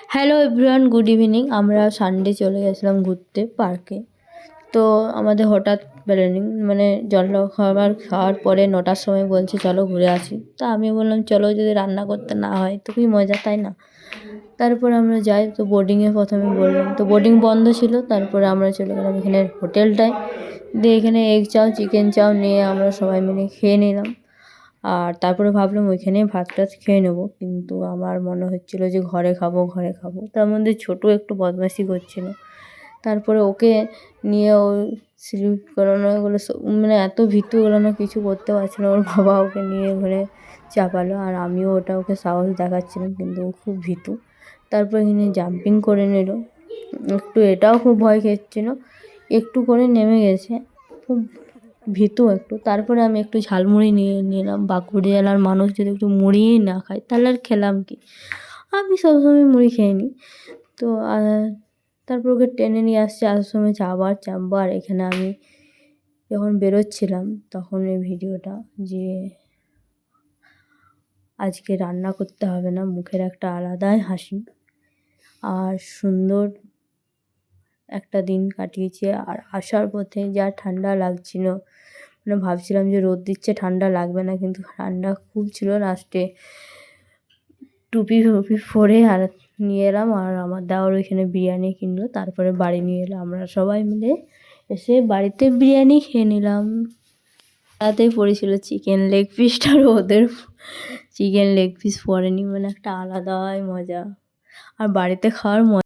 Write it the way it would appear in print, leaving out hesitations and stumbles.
Hello everyone, good evening. আমরা Sunday চলে গেছিলাম ঘুরতে পার্কে। তো আমাদের হঠাৎ প্ল্যানিং, মানে খাওয়ার পরে 9টার সময় বলছে চলো ঘুরে আসি। তা আমি বললাম চলো, যদি রান্না করতে না হয় তো কি মজা, তাই না? তারপরে আমরা যাই। তো বোর্ডিংয়ে প্রথমে বললাম, তো বোর্ডিং বন্ধ ছিল। তারপরে আমরা চলে গেলাম এখানে হোটেলটায়। দিয়ে এখানে এগ চাও, চিকেন চাও নিয়ে আমরা সবাই মিলে খেয়ে নিলাম। আর তারপরে ভাবলাম ওইখানেই ভাত টাত খেয়ে নেবো, কিন্তু আমার মনে হচ্ছিলো যে ঘরে খাবো। তার মধ্যে ছোটো একটু বদমাইশি করছিল। তারপরে ওকে নিয়ে ওই স্লিপ করানো, ওগুলো মানে এত ভীতু, ওগুলো না কিছু করতে পারছিল না। ওর বাবা ওকে নিয়ে ঘরে চাপালো, আর আমিও ওকে সাহস দেখাচ্ছিলাম, কিন্তু ও খুব ভীতু। তারপর এখানে জাম্পিং করে নিল একটু, এটাও খুব ভয় খেয়েছিল। একটু করে নেমে গেছে, খুব ভীতু একটু। তারপরে আমি একটু ঝালমুড়ি নিয়ে নিলাম। বাঁকুড়া জেলার মানুষ যদি একটু মুড়িই না খায় তাহলে আর খেলাম কি? আমি সবসময় মুড়ি খেয়ে নিই। তো তারপর ওকে টেনে নিয়ে আসছে, আসার সময় চাপবো। আর এখানে আমি যখন বেরোচ্ছিলাম তখন এই ভিডিওটা, যে আজকে রান্না করতে হবে না, মুখের একটা আলাদাই হাসি। আর সুন্দর একটা দিন কাটিয়েছি। আর আসার পথে যা ঠান্ডা লাগছিল, মানে ভাবছিলাম যে রোদ দিচ্ছে ঠান্ডা লাগবে না, কিন্তু ঠান্ডা খুব ছিল। লাস্টে টুপি পরে আর নিয়ে এলাম। আর আমার দেওর ওইখানে বিরিয়ানি কিনলো, তারপরে বাড়ি নিয়ে এলাম। আমরা সবাই মিলে এসে বাড়িতে বিরিয়ানি খেয়ে নিলাম। তাতেই পড়েছিল চিকেন লেগ পিসটা, আর ওদের চিকেন লেগ পিস পড়েনি, মানে একটা আলাদাই মজা। আর বাড়িতে খাওয়ার